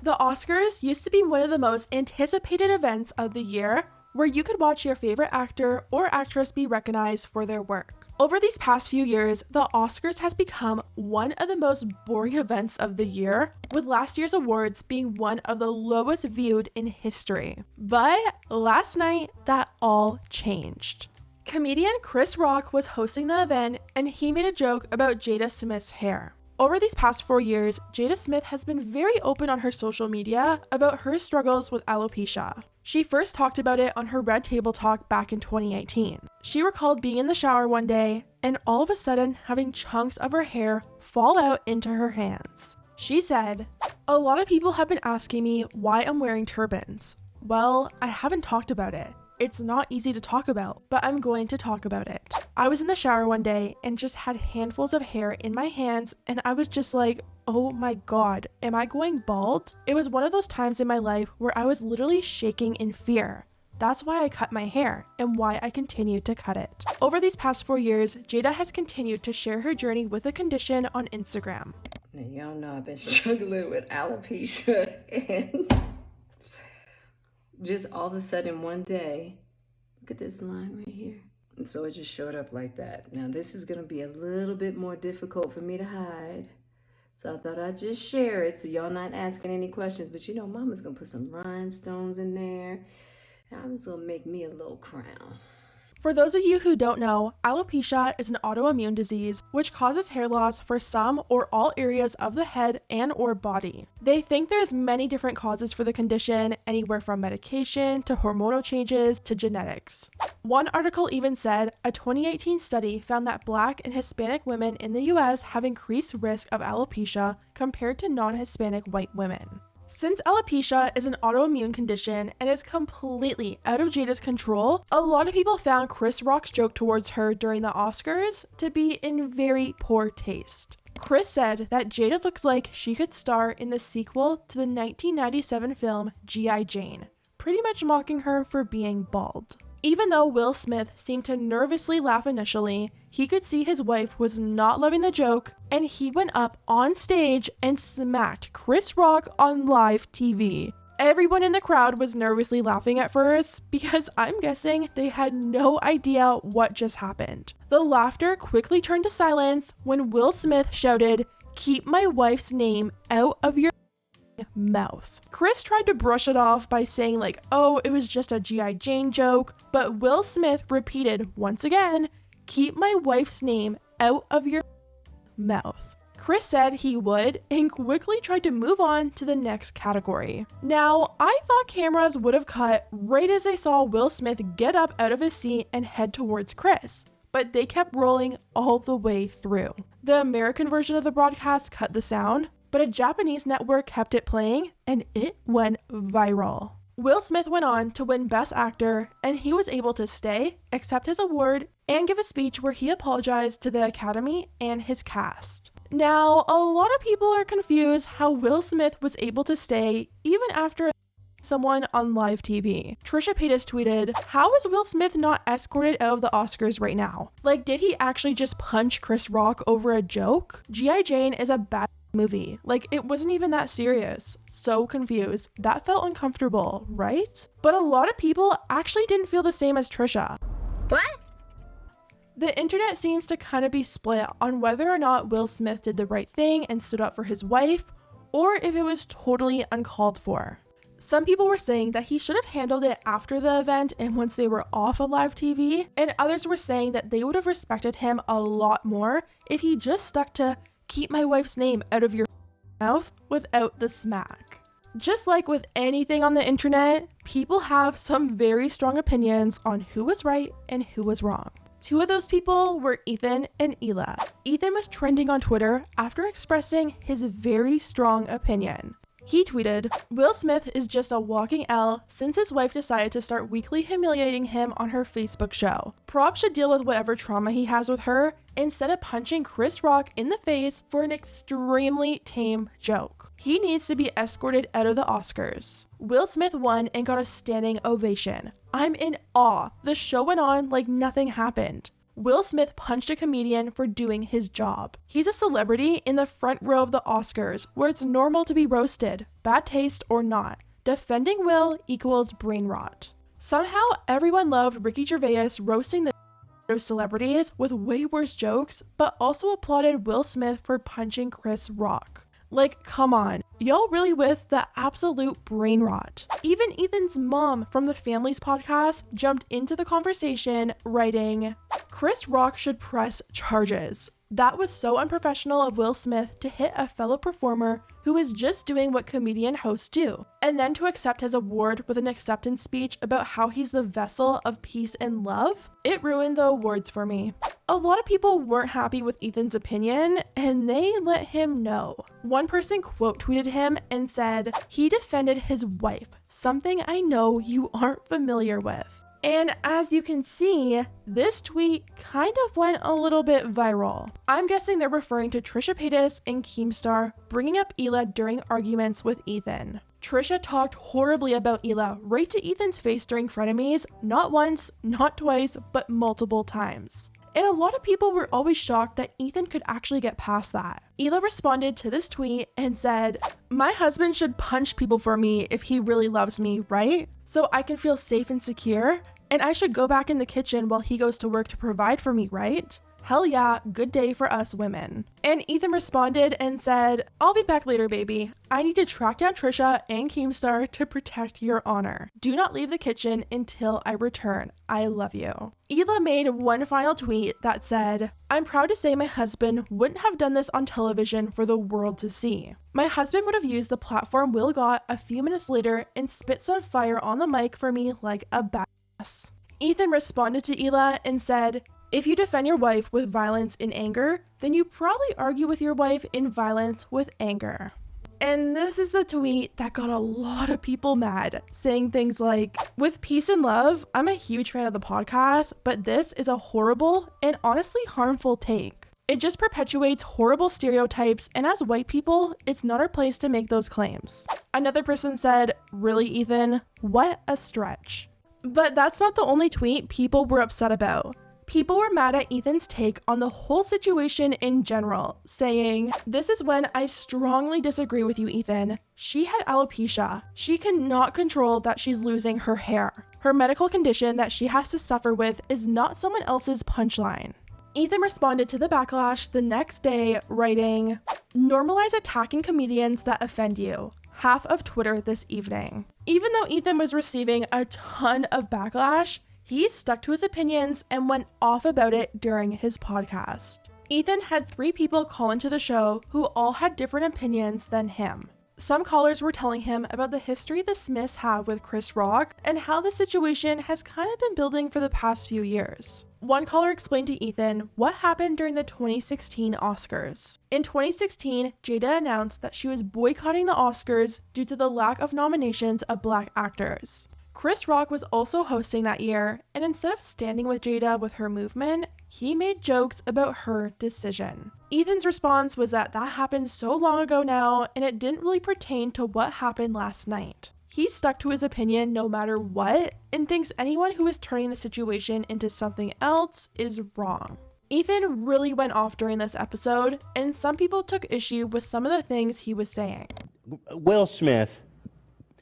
The Oscars used to be one of the most anticipated events of the year, where you could watch your favorite actor or actress be recognized for their work. Over these past few years, the Oscars has become one of the most boring events of the year, with last year's awards being one of the lowest viewed in history. But last night, that all changed. Comedian Chris Rock was hosting the event, and he made a joke about Jada Smith's hair. Over these past 4 years, Jada Smith has been very open on her social media about her struggles with alopecia. She first talked about it on her Red Table Talk back in 2018. She recalled being in the shower one day and all of a sudden having chunks of her hair fall out into her hands. She said, "A lot of people have been asking me why I'm wearing turbans. Well, I haven't talked about it. It's not easy to talk about, but I'm going to talk about it. I was in the shower one day and just had handfuls of hair in my hands, and I was just like, oh my god, am I going bald? It was one of those times in my life where I was literally shaking in fear. That's why I cut my hair and why I continue to cut it." Over these past 4 years, Jada has continued to share her journey with the condition on Instagram. Now, y'all know I've been struggling with alopecia, and just all of a sudden one day, look at this line right here. And so it just showed up like that. Now this is gonna be a little bit more difficult for me to hide. So I thought I'd just share it so y'all not asking any questions. But you know, Mama's gonna put some rhinestones in there. And I'm just gonna make me a little crown. For those of you who don't know, alopecia is an autoimmune disease which causes hair loss for some or all areas of the head and or body. They think there's many different causes for the condition, anywhere from medication to hormonal changes to genetics. One article even said a 2018 study found that Black and Hispanic women in the US have increased risk of alopecia compared to non-Hispanic white women. Since alopecia is an autoimmune condition and is completely out of Jada's control, a lot of people found Chris Rock's joke towards her during the Oscars to be in very poor taste. Chris said that Jada looks like she could star in the sequel to the 1997 film G.I. Jane, pretty much mocking her for being bald. Even though Will Smith seemed to nervously laugh initially, he could see his wife was not loving the joke, and he went up on stage and smacked Chris Rock on live TV. Everyone in the crowd was nervously laughing at first because I'm guessing they had no idea what just happened. The laughter quickly turned to silence when Will Smith shouted, "Keep my wife's name out of your mouth." Chris tried to brush it off by saying like, oh, it was just a G.I. Jane joke, but Will Smith repeated once again, "Keep my wife's name out of your mouth." Chris said he would and quickly tried to move on to the next category. Now, I thought cameras would have cut right as they saw Will Smith get up out of his seat and head towards Chris, but they kept rolling all the way through. The American version of the broadcast cut the sound, but a Japanese network kept it playing, and it went viral. Will Smith went on to win Best Actor, and he was able to stay, accept his award, and give a speech where he apologized to the Academy and his cast. Now, a lot of people are confused how Will Smith was able to stay even after someone on live TV. Trisha Paytas tweeted, "How is Will Smith not escorted out of the Oscars right now? Like, did he actually just punch Chris Rock over a joke? G.I. Jane is a bad movie. Like, it wasn't even that serious." So confused. That felt uncomfortable, right? But a lot of people actually didn't feel the same as Trisha. What? The internet seems to kind of be split on whether or not Will Smith did the right thing and stood up for his wife, or if it was totally uncalled for. Some people were saying that he should have handled it after the event and once they were off of live TV, and others were saying that they would have respected him a lot more if he just stuck to "keep my wife's name out of your mouth" without the smack. Just like with anything on the internet, people have some very strong opinions on who was right and who was wrong. Two of those people were Ethan and Ela. Ethan was trending on Twitter after expressing his very strong opinion. He tweeted, "Will Smith is just a walking L since his wife decided to start weekly humiliating him on her Facebook show. Prop should deal with whatever trauma he has with her instead of punching Chris Rock in the face for an extremely tame joke. He needs to be escorted out of the Oscars." Will Smith won and got a standing ovation. I'm in awe. The show went on like nothing happened. Will Smith punched a comedian for doing his job. He's a celebrity in the front row of the Oscars, where it's normal to be roasted, bad taste or not. Defending Will equals brain rot. Somehow, everyone loved Ricky Gervais roasting the of celebrities with way worse jokes, but also applauded Will Smith for punching Chris Rock. Like, come on, y'all really with the absolute brain rot. Even Ethan's mom from the Family's podcast jumped into the conversation, writing, Chris Rock should press charges. That was so unprofessional of Will Smith to hit a fellow performer who is just doing what comedian hosts do, and then to accept his award with an acceptance speech about how he's the vessel of peace and love. It ruined the awards for me. A lot of people weren't happy with Ethan's opinion, and they let him know. One person quote tweeted him and said, he defended his wife, something I know you aren't familiar with. And as you can see, this tweet kind of went a little bit viral. I'm guessing they're referring to Trisha Paytas and Keemstar bringing up Hila during arguments with Ethan. Trisha talked horribly about Hila right to Ethan's face during frenemies, not once, not twice, but multiple times. And a lot of people were always shocked that Ethan could actually get past that. Hila responded to this tweet and said, my husband should punch people for me if he really loves me, right? So I can feel safe and secure, and I should go back in the kitchen while he goes to work to provide for me, right? Hell yeah, good day for us women. And Ethan responded and said, I'll be back later, baby. I need to track down Trisha and Keemstar to protect your honor. Do not leave the kitchen until I return. I love you. Hila made one final tweet that said, I'm proud to say my husband wouldn't have done this on television for the world to see. My husband would have used the platform Will got a few minutes later and spit some fire on the mic for me like a badass. Ethan responded to Hila and said, if you defend your wife with violence in anger, then you probably argue with your wife in violence with anger. And this is the tweet that got a lot of people mad, saying things like, with peace and love, I'm a huge fan of the podcast, but this is a horrible and honestly harmful take. It just perpetuates horrible stereotypes, and as white people, it's not our place to make those claims. Another person said, really, Ethan? What a stretch. But that's not the only tweet people were upset about. People were mad at Ethan's take on the whole situation in general, saying, this is when I strongly disagree with you, Ethan. She had alopecia. She cannot control that she's losing her hair. Her medical condition that she has to suffer with is not someone else's punchline. Ethan responded to the backlash the next day, writing, normalize attacking comedians that offend you. Half of Twitter this evening. Even though Ethan was receiving a ton of backlash, he stuck to his opinions and went off about it during his podcast. Ethan had 3 people call into the show who all had different opinions than him. Some callers were telling him about the history the Smiths have with Chris Rock and how the situation has kind of been building for the past few years. One caller explained to Ethan what happened during the 2016 Oscars. In 2016, Jada announced that she was boycotting the Oscars due to the lack of nominations of Black actors. Chris Rock was also hosting that year, and instead of standing with Jada with her movement, he made jokes about her decision. Ethan's response was that happened so long ago now, and it didn't really pertain to what happened last night. He stuck to his opinion no matter what, and thinks anyone who is turning the situation into something else is wrong. Ethan really went off during this episode, and some people took issue with some of the things he was saying. Will Smith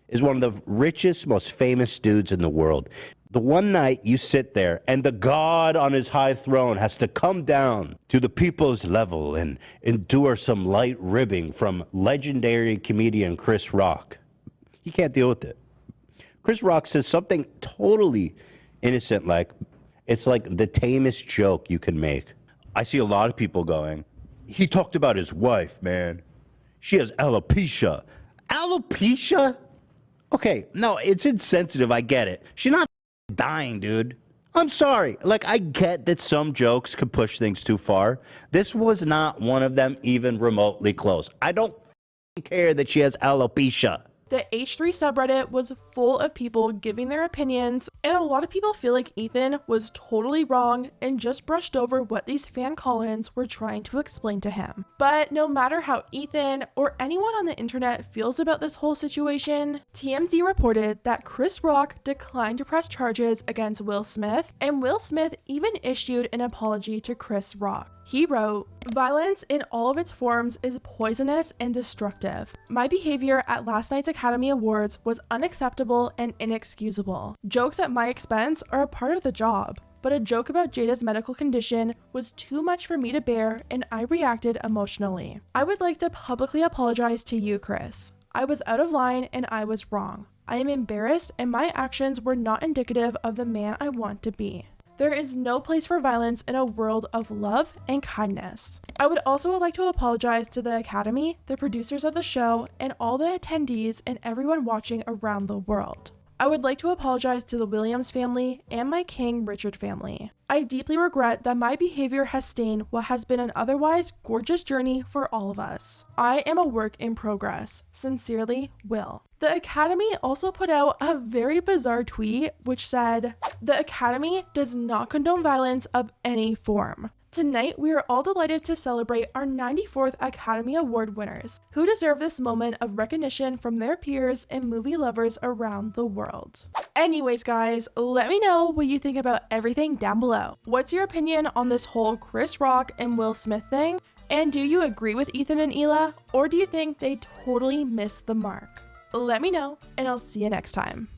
is one of the richest, most famous dudes in the world. The one night you sit there and the God on his high throne has to come down to the people's level and endure some light ribbing from legendary comedian Chris Rock. He can't deal with it. Chris Rock says something totally innocent, like, it's like the tamest joke you can make. I see a lot of people going, he talked about his wife, man. She has alopecia. Alopecia? Okay, no, it's insensitive, I get it. She's not dying, dude. I'm sorry. Like, I get that some jokes could push things too far. This was not one of them even remotely close. I don't care that she has alopecia. The H3 subreddit was full of people giving their opinions, and a lot of people feel like Ethan was totally wrong and just brushed over what these fan call-ins were trying to explain to him. But no matter how Ethan or anyone on the internet feels about this whole situation, TMZ reported that Chris Rock declined to press charges against Will Smith, and Will Smith even issued an apology to Chris Rock. He wrote, "Violence in all of its forms is poisonous and destructive. My behavior at last night's Academy Awards was unacceptable and inexcusable. Jokes at my expense are a part of the job, but a joke about Jada's medical condition was too much for me to bear and I reacted emotionally. I would like to publicly apologize to you, Chris. I was out of line and I was wrong. I am embarrassed and my actions were not indicative of the man I want to be. There is no place for violence in a world of love and kindness. I would also like to apologize to the Academy, the producers of the show, and all the attendees and everyone watching around the world. I would like to apologize to the Williams family and my King Richard family. I deeply regret that my behavior has stained what has been an otherwise gorgeous journey for all of us. I am a work in progress. Sincerely, Will." The Academy also put out a very bizarre tweet which said, "The Academy does not condone violence of any form. Tonight, we are all delighted to celebrate our 94th Academy Award winners, who deserve this moment of recognition from their peers and movie lovers around the world." Anyways, guys, let me know what you think about everything down below. What's your opinion on this whole Chris Rock and Will Smith thing? And do you agree with Ethan and Hila, or do you think they totally missed the mark? Let me know, and I'll see you next time.